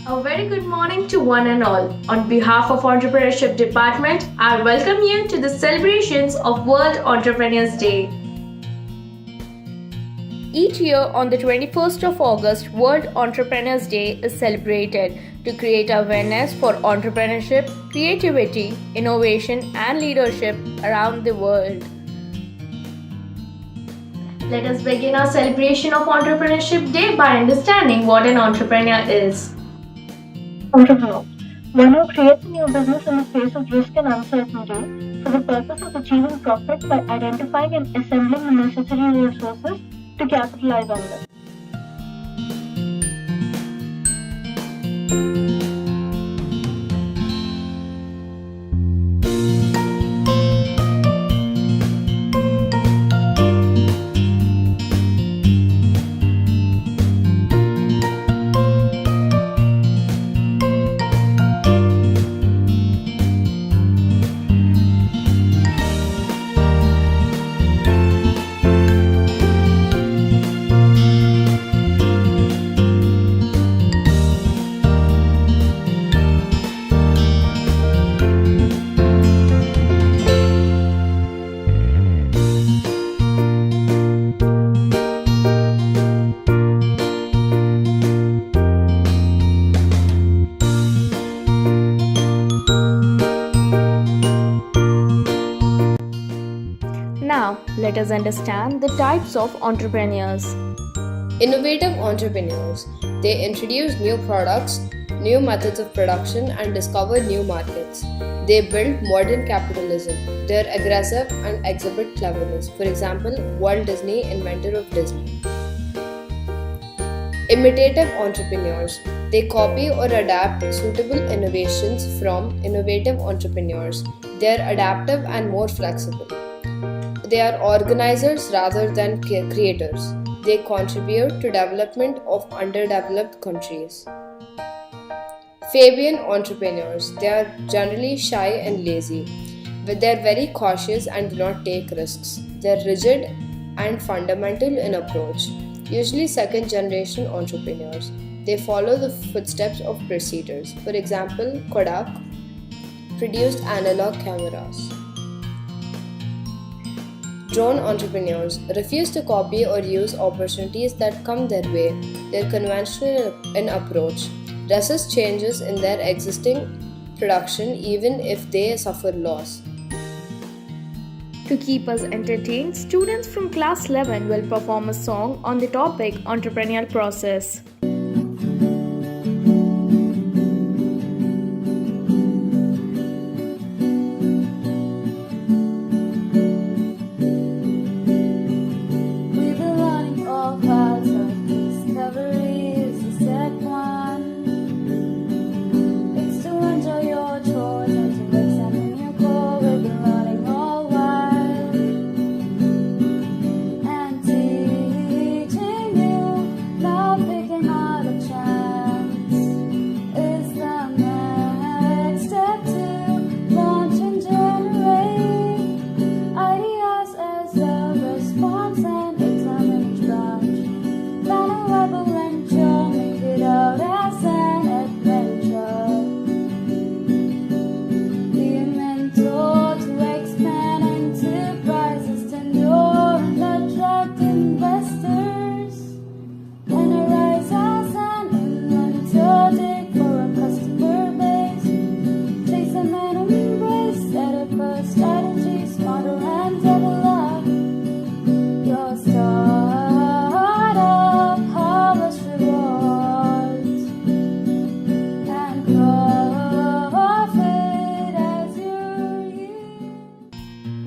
A very good morning to one and all. On behalf of Entrepreneurship Department, I welcome you to the celebrations of World Entrepreneurs Day. Each year on the 21st of August, World Entrepreneurs Day is celebrated to create awareness for entrepreneurship, creativity, innovation, and leadership around the world. Let us begin our celebration of Entrepreneurship Day by understanding what an entrepreneur is. Entrepreneur. One who creates a new business in the face of risk and uncertainty for the purpose of achieving profit by identifying and assembling the necessary resources to capitalize on them. Now, let us understand the types of entrepreneurs. Innovative entrepreneurs. They introduce new products, new methods of production, and discover new markets. They build modern capitalism. They're aggressive and exhibit cleverness. For example, Walt Disney, inventor of Disney. Imitative entrepreneurs. They copy or adapt suitable innovations from innovative entrepreneurs. They're adaptive and more flexible. They are organizers rather than creators. They contribute to development of underdeveloped countries. Fabian entrepreneurs. They are generally shy and lazy, but they are very cautious and do not take risks. They are rigid and fundamental in approach, usually second generation entrepreneurs. They follow the footsteps of preceders. For example, Kodak produced analog cameras. Drone entrepreneurs refuse to copy or use opportunities that come their way. They're conventional in approach, resist changes in their existing production even if they suffer loss. To keep us entertained, students from class 11 will perform a song on the topic entrepreneurial process.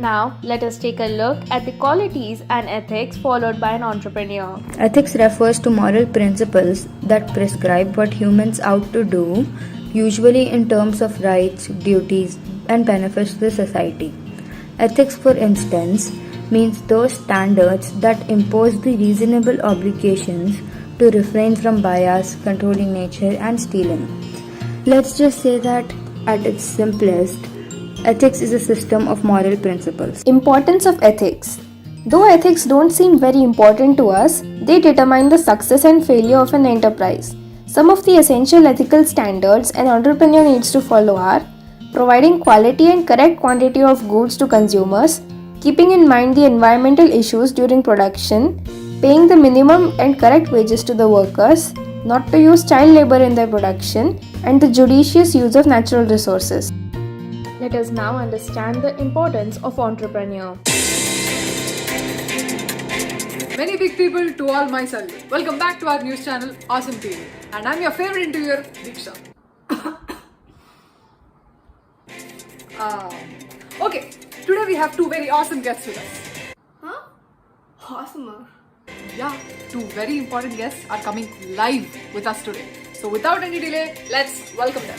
Now, let us take a look at the qualities and ethics followed by an entrepreneur. Ethics refers to moral principles that prescribe what humans ought to do, usually in terms of rights, duties, and benefits to society. Ethics, for instance, means those standards that impose the reasonable obligations to refrain from bias, controlling nature, and stealing. Let's just say that at its simplest, ethics is a system of moral principles. Importance of ethics. Though ethics don't seem very important to us, they determine the success and failure of an enterprise. Some of the essential ethical standards an entrepreneur needs to follow are providing quality and correct quantity of goods to consumers, keeping in mind the environmental issues during production, paying the minimum and correct wages to the workers, not to use child labor in their production, and the judicious use of natural resources. Let us now understand the importance of entrepreneur. Many big people to all my salute. Welcome back to our news channel Awesome TV, and I'm your favorite interviewer Diksha. Okay, today we have two very awesome guests with us. Awesome. Yeah, two very important guests are coming live with us today. So without any delay, let's welcome them.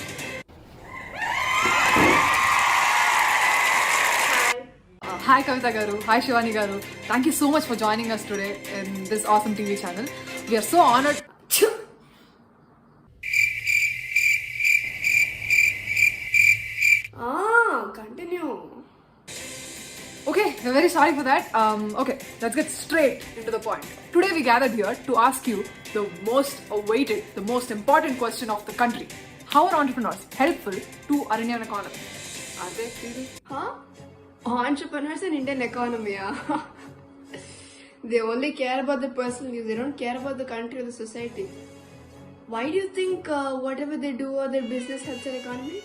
Hi Kavita Garu, hi Shivani Garu. Thank you so much for joining us today in this awesome TV channel. We are so honored. Continue. Okay, we're very sorry for that. Okay, let's get straight into the point. Today we gathered here to ask you the most awaited, the most important question of the country. How are entrepreneurs helpful to our Indian economy? Are they really? Entrepreneurs in Indian economy, they only care about their personal use. They don't care about the country or the society. Why do you think whatever they do or their business helps their economy?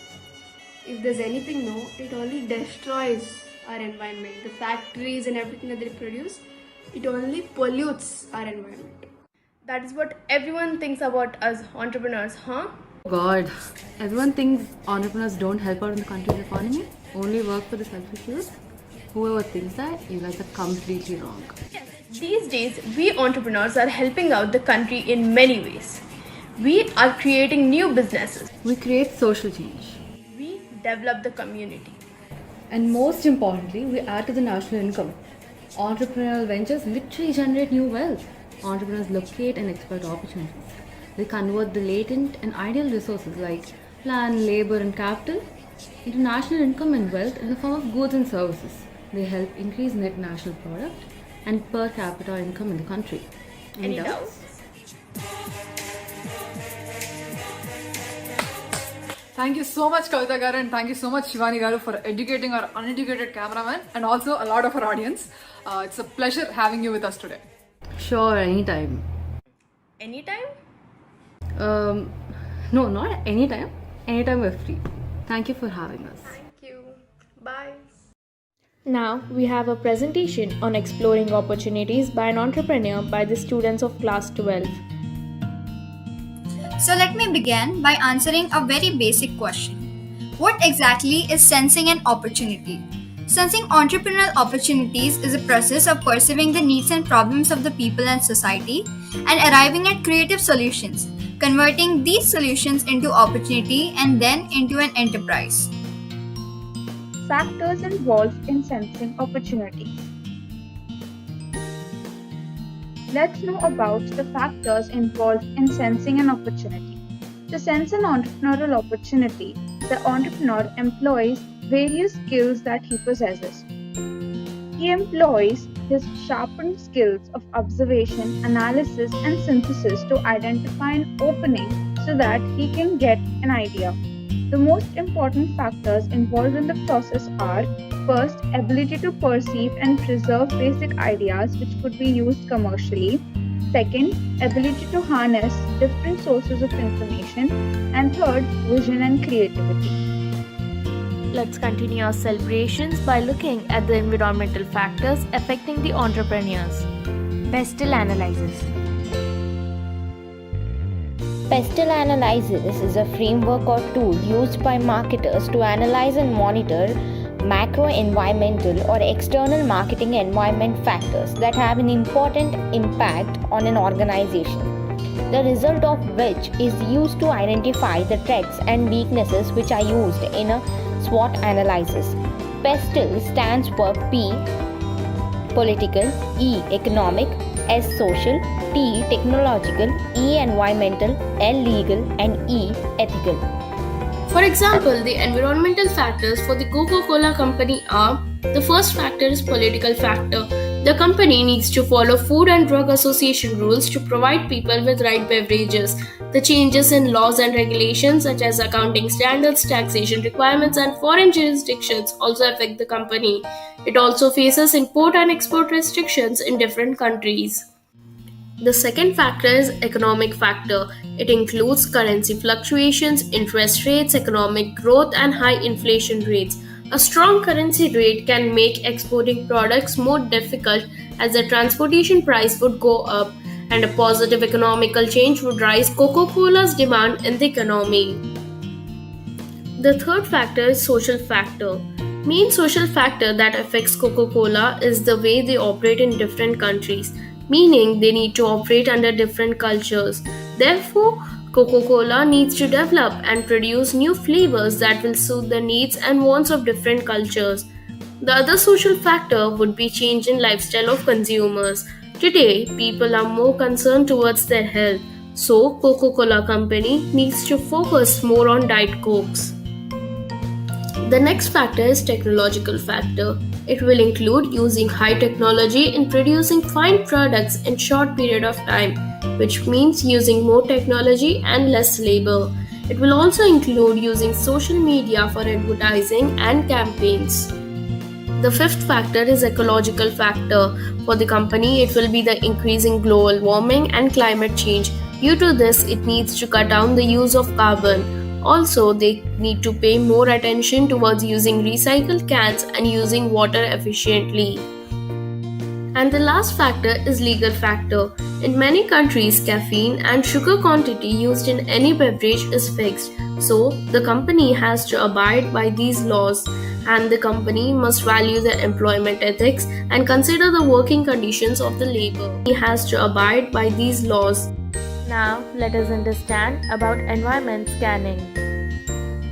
If there's anything, no, it only destroys our environment. The factories and everything that they produce, it only pollutes our environment. That is what everyone thinks about us entrepreneurs, God, everyone thinks entrepreneurs don't help out in the country's economy, only work for the selfish use. Whoever thinks that, you guys are completely wrong. These days, we entrepreneurs are helping out the country in many ways. We are creating new businesses. We create social change. We develop the community. And most importantly, we add to the national income. Entrepreneurial ventures literally generate new wealth. Entrepreneurs locate and exploit opportunities. They convert the latent and ideal resources like land, labor, and capital into national income and wealth in the form of goods and services. They help increase net national product and per capita income in the country. Any doubts? Thank you so much Kavita Garu and thank you so much Shivani Garu for educating our uneducated cameraman and also a lot of our audience. It's a pleasure having you with us today. Sure, anytime. Anytime? No, not anytime. Anytime we're free. Thank you for having us. Thank you. Bye. Now we have a presentation on exploring opportunities by an entrepreneur by the students of class 12. So let me begin by answering a very basic question. What exactly is sensing an opportunity? Sensing entrepreneurial opportunities is a process of perceiving the needs and problems of the people and society and arriving at creative solutions, converting these solutions into opportunity and then into an enterprise. Factors involved in sensing opportunities. Let's know about the factors involved in sensing an opportunity. To sense an entrepreneurial opportunity, the entrepreneur employs various skills that he possesses. He employs his sharpened skills of observation, analysis, and synthesis to identify an opening so that he can get an idea. The most important factors involved in the process are: first, ability to perceive and preserve basic ideas which could be used commercially; second, ability to harness different sources of information; and third, vision and creativity. Let's continue our celebrations by looking at the environmental factors affecting the entrepreneurs. Pestle analysis. Pestle analysis is a framework or tool used by marketers to analyze and monitor macro-environmental or external marketing environment factors that have an important impact on an organization, the result of which is used to identify the threats and weaknesses which are used in a SWOT analysis. PESTLE stands for P, political, E, economic, S, social, T, technological, E, environmental, L, legal, and E, ethical. For example, the environmental factors for the Coca-Cola company are: the first factor is political factor. The company needs to follow Food and Drug Association rules to provide people with right beverages. The changes in laws and regulations such as accounting standards, taxation requirements, and foreign jurisdictions also affect the company. It also faces import and export restrictions in different countries. The second factor is economic factor. It includes currency fluctuations, interest rates, economic growth, and high inflation rates. A strong currency rate can make exporting products more difficult as the transportation price would go up, and a positive economical change would rise Coca-Cola's demand in the economy. The third factor is social factor. Main social factor that affects Coca-Cola is the way they operate in different countries, meaning they need to operate under different cultures. Therefore, Coca-Cola needs to develop and produce new flavors that will suit the needs and wants of different cultures. The other social factor would be change in lifestyle of consumers. Today, people are more concerned towards their health, so Coca-Cola company needs to focus more on Diet Cokes. The next factor is technological factor. It will include using high technology in producing fine products in short period of time, which means using more technology and less labor. It will also include using social media for advertising and campaigns. The fifth factor is ecological factor. For the company, it will be the increasing global warming and climate change. Due to this, it needs to cut down the use of carbon. Also, they need to pay more attention towards using recycled cans and using water efficiently. And the last factor is legal factor. In many countries, caffeine and sugar quantity used in any beverage is fixed. So, the company has to abide by these laws, and the company must value the employment ethics and consider the working conditions of the labor. He has to abide by these laws. Now, let us understand about environment scanning.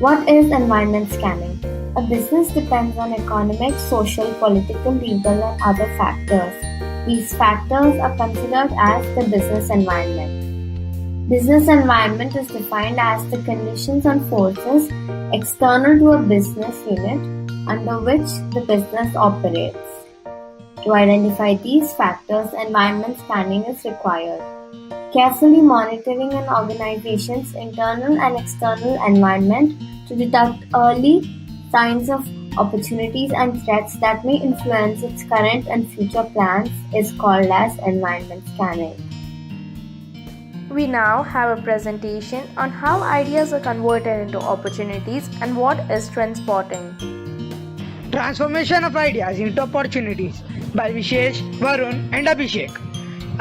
What is environment scanning? A business depends on economic, social, political, legal, and other factors. These factors are considered as the business environment. Business environment is defined as the conditions and forces external to a business unit under which the business operates. To identify these factors, environment scanning is required. Carefully monitoring an organization's internal and external environment to detect early signs of opportunities and threats that may influence its current and future plans is called as environment scanning. We now have a presentation on how ideas are converted into opportunities and what is trend spotting. Transformation of ideas into opportunities by Vishesh, Varun and Abhishek.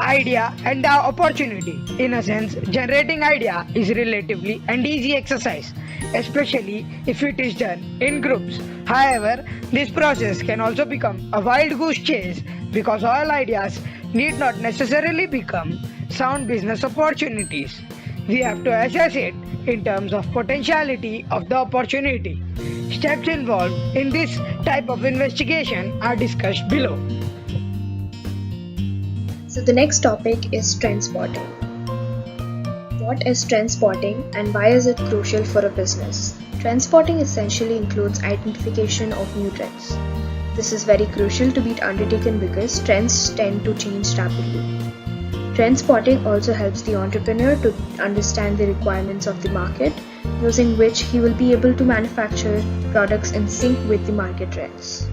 Idea and the opportunity. In a sense, generating idea is relatively an easy exercise, especially if it is done in groups. However, this process can also become a wild goose chase because all ideas need not necessarily become sound business opportunities. We have to assess it in terms of potentiality of the opportunity. Steps involved in this type of investigation are discussed below. So the next topic is trend spotting. What is trend spotting and why is it crucial for a business? Trend spotting essentially includes identification of new trends. This is very crucial to be undertaken because trends tend to change rapidly. Trend spotting also helps the entrepreneur to understand the requirements of the market, using which he will be able to manufacture products in sync with the market trends.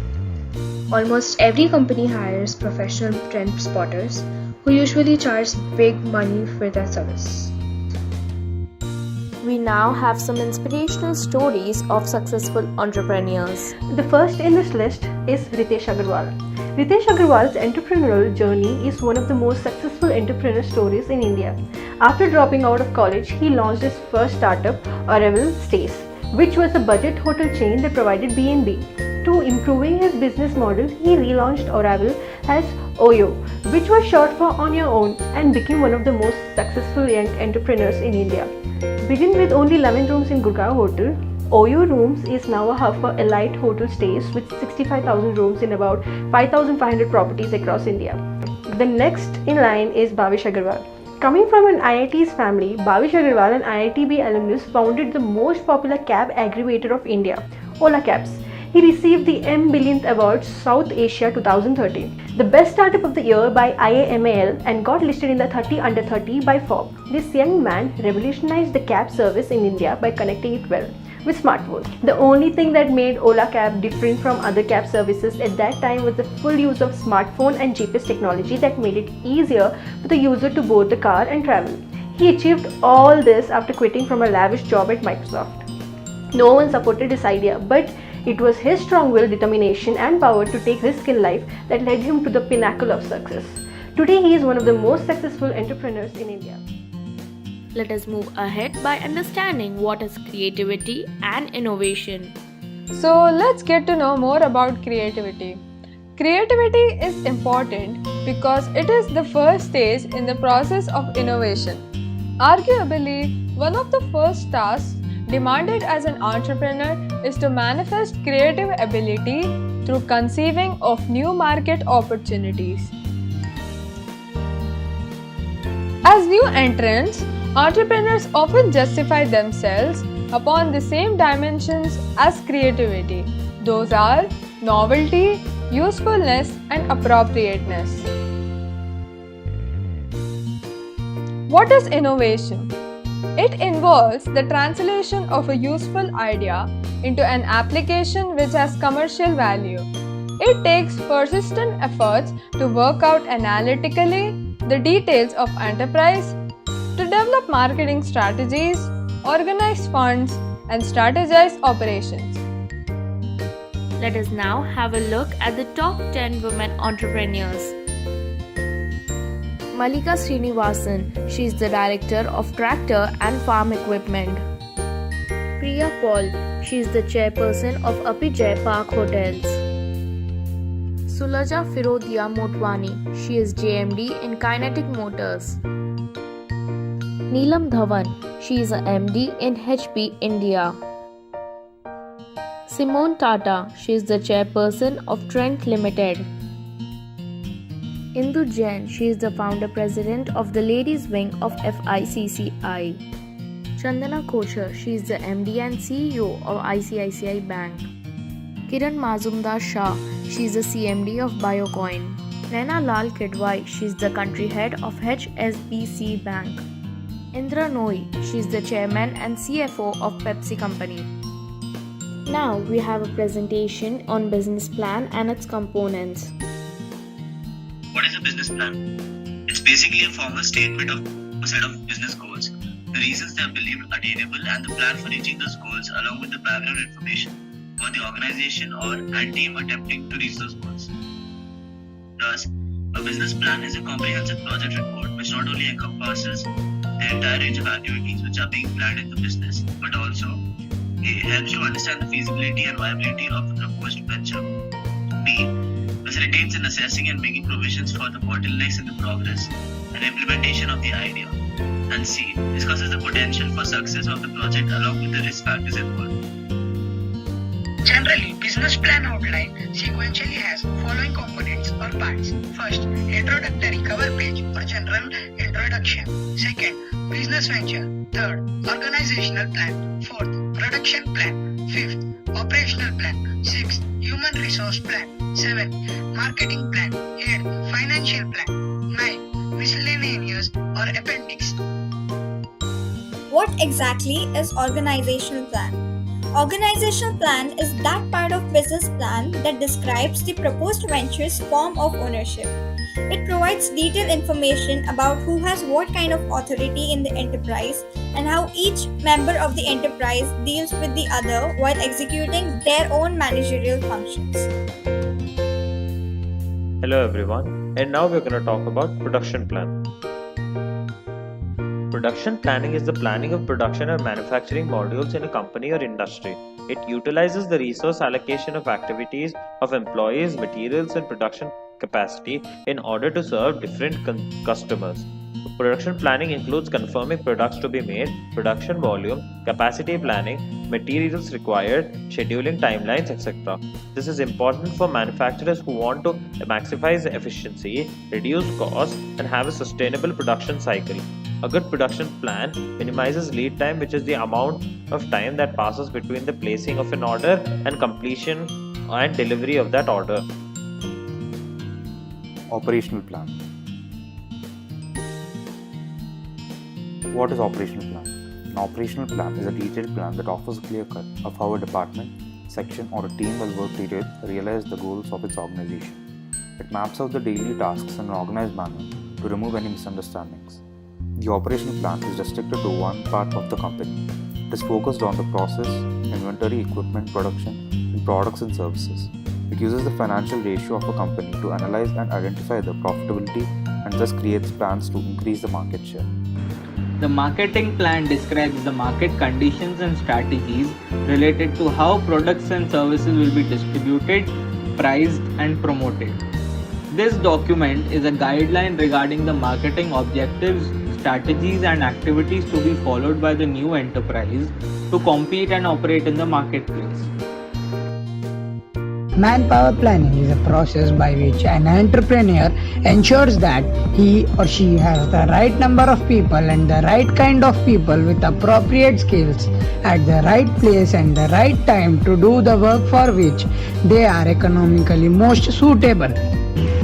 Almost every company hires professional trend spotters who usually charge big money for their service. We now have some inspirational stories of successful entrepreneurs. The first in this list is Ritesh Agarwal. Ritesh Agarwal's entrepreneurial journey is one of the most successful entrepreneur stories in India. After dropping out of college, he launched his first startup, Oracle Stays, which was a budget hotel chain that provided B&B. To improving his business model, he relaunched Oracle as OYO, which was short for On Your Own, and became one of the most successful young entrepreneurs in India. Beginning with only 11 rooms in Gurgaon Hotel, OYO Rooms is now a hub for elite hotel stays with 65,000 rooms in about 5,500 properties across India. The next in line is Bhavish Agarwal. Coming from an IIT's family, Bhavish Agarwal, an IITB alumnus, founded the most popular cab aggregator of India, Ola Cabs. He received the M Billionth Award South Asia 2013, the Best Startup of the Year by IAMAL, and got listed in the 30 under 30 by Forbes. This young man revolutionized the cab service in India by connecting it well with smartphones. The only thing that made Ola Cab different from other cab services at that time was the full use of smartphone and GPS technology that made it easier for the user to board the car and travel. He achieved all this after quitting from a lavish job at Microsoft. No one supported his idea, but it was his strong will, determination, and power to take risk in life that led him to the pinnacle of success. Today, he is one of the most successful entrepreneurs in India. Let us move ahead by understanding what is creativity and innovation. So, let's get to know more about creativity. Creativity is important because it is the first stage in the process of innovation. Arguably, one of the first tasks demanded as an entrepreneur is to manifest creative ability through conceiving of new market opportunities. As new entrants, entrepreneurs often justify themselves upon the same dimensions as creativity. Those are novelty, usefulness, and appropriateness. What is innovation? It involves the translation of a useful idea into an application which has commercial value. It takes persistent efforts to work out analytically the details of enterprise, to develop marketing strategies, organize funds, and strategize operations. Let us now have a look at the top 10 women entrepreneurs. Malika Srinivasan, she is the director of Tractor and Farm Equipment. Priya Paul, she is the chairperson of Apijay Park Hotels. Sulaja Firodia Motwani, she is JMD in Kinetic Motors. Neelam Dhawan, she is a MD in HP India. Simone Tata, she is the chairperson of Trent Limited. Indu Jain, she is the founder president of the ladies wing of FICCI. Chandana Kochar, she is the MD and CEO of ICICI Bank. Kiran Mazumdar Shah, she is the CMD of Biocoin. Naina Lal Kidwai, she is the country head of HSBC Bank. Indra Noy, she is the chairman and CFO of Pepsi Company. Now we have a presentation on business plan and its components. What is a business plan? It's basically a formal statement of a set of business goals, the reasons they are believed attainable, and the plan for reaching those goals, along with the background information about the organization and team attempting to reach those goals. Thus, a business plan is a comprehensive project report which not only encompasses the entire range of activities which are being planned in the business, but also it helps to understand the feasibility and viability of the proposed venture. B. Facilitates in assessing and making provisions for the bottlenecks in the progress and implementation of the idea. And C. Discusses the potential for success of the project along with the risk factors involved. Generally, business plan outline sequentially has following components or parts. First, introductory cover page or general introduction. Second, business venture. Third, organizational plan. Fourth, production plan. Fifth, operational plan. Sixth, human resource plan. 7. Marketing plan. 8. Financial plan. 9. Miscellaneous or appendix. What exactly is organizational plan? Organizational plan is that part of business plan that describes the proposed venture's form of ownership. It provides detailed information about who has what kind of authority in the enterprise and how each member of the enterprise deals with the other while executing their own managerial functions. Hello everyone, and now we're going to talk about production plan. Production planning is the planning of production or manufacturing modules in a company or industry. It utilizes the resource allocation of activities of employees, materials, and production capacity in order to serve different customers. Production planning includes confirming products to be made, production volume, capacity planning, materials required, scheduling timelines, etc. This is important for manufacturers who want to maximize efficiency, reduce costs, and have a sustainable production cycle. A good production plan minimizes lead time, which is the amount of time that passes between the placing of an order and completion and delivery of that order. Operational plan. What is operational plan? An operational plan is a detailed plan that offers a clear cut of how a department, section, or a team will work to realize the goals of its organization. It maps out the daily tasks in an organized manner to remove any misunderstandings. The operational plan is restricted to one part of the company. It is focused on the process, inventory, equipment, production, and products and services. It uses the financial ratio of a company to analyze and identify the profitability and thus creates plans to increase the market share. The marketing plan describes the market conditions and strategies related to how products and services will be distributed, priced, and promoted. This document is a guideline regarding the marketing objectives, strategies, and activities to be followed by the new enterprise to compete and operate in the marketplace. Manpower planning is a process by which an entrepreneur ensures that he or she has the right number of people and the right kind of people with appropriate skills at the right place and the right time to do the work for which they are economically most suitable.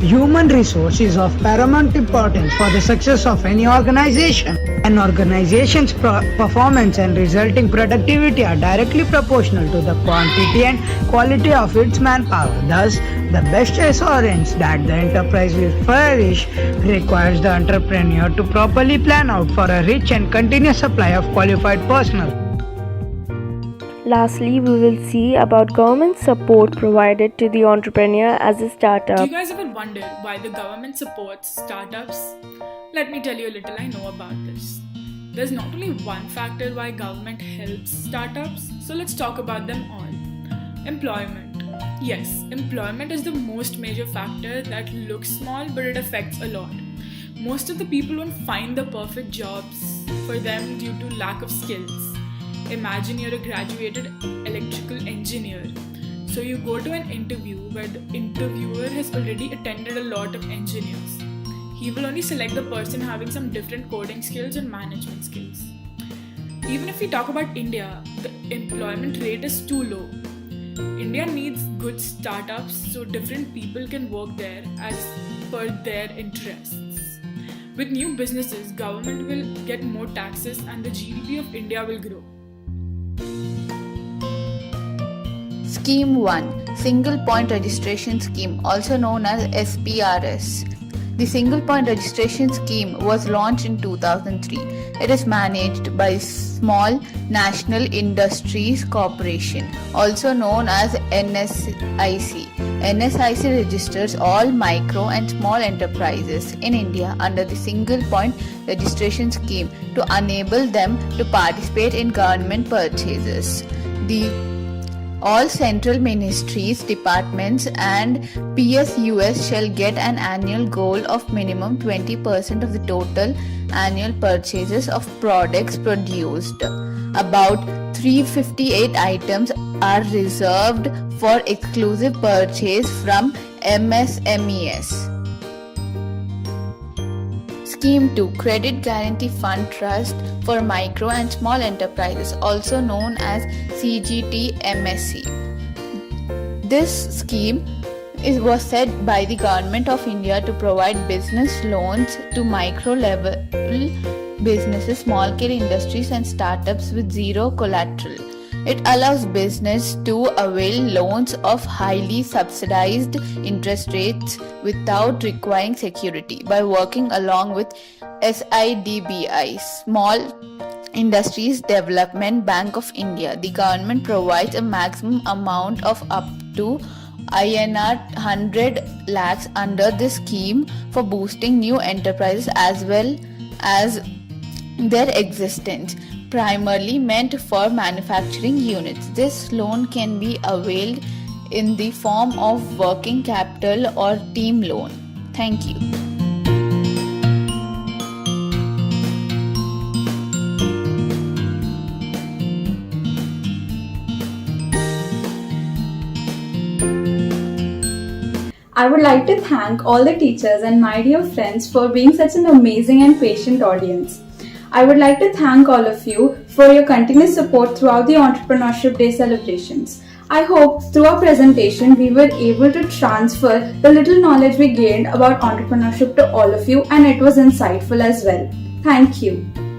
Human resource is of paramount importance for the success of any organization. An organization's performance and resulting productivity are directly proportional to the quantity and quality of its manpower. Thus, the best assurance that the enterprise will flourish requires the entrepreneur to properly plan out for a rich and continuous supply of qualified personnel. Lastly, we will see about government support provided to the entrepreneur as a startup. Do you guys ever wonder why the government supports startups? Let me tell you a little I know about this. There's not only one factor why government helps startups, so let's talk about them all. Employment. Yes, employment is the most major factor that looks small but it affects a lot. Most of the people won't find the perfect jobs for them due to lack of skills. Imagine you're a graduated electrical engineer. So you go to an interview where the interviewer has already attended a lot of engineers. He will only select the person having some different coding skills and management skills. Even if we talk about India, the employment rate is too low. India needs good startups so different people can work there as per their interests. With new businesses, government will get more taxes and the GDP of India will grow. Scheme 1 Single Point Registration Scheme, also known as SPRS. The Single Point Registration Scheme was launched in 2003. It is managed by Small National Industries Corporation, also known as NSIC. NSIC registers all micro and small enterprises in India under the Single Point Registration Scheme to enable them to participate in government purchases. All central ministries, departments and PSUs shall get an annual goal of minimum 20% of the total annual purchases of products produced. About 358 items are reserved for exclusive purchase from MSMEs. Scheme 2 Credit Guarantee Fund Trust for Micro and Small Enterprises, also known as CGTMSE. This scheme was set by the Government of India to provide business loans to micro-level businesses, small-scale industries and startups with zero collateral. It allows business to avail loans of highly subsidized interest rates without requiring security by working along with SIDBI, Small Industries Development Bank of India. The government provides a maximum amount of up to INR 100 lakhs under this scheme for boosting new enterprises as well as their existence, primarily meant for manufacturing units. This loan can be availed in the form of working capital or team loan. Thank you. I would like to thank all the teachers and my dear friends for being such an amazing and patient audience. I would like to thank all of you for your continuous support throughout the Entrepreneurship Day celebrations. I hope through our presentation we were able to transfer the little knowledge we gained about entrepreneurship to all of you, and it was insightful as well. Thank you.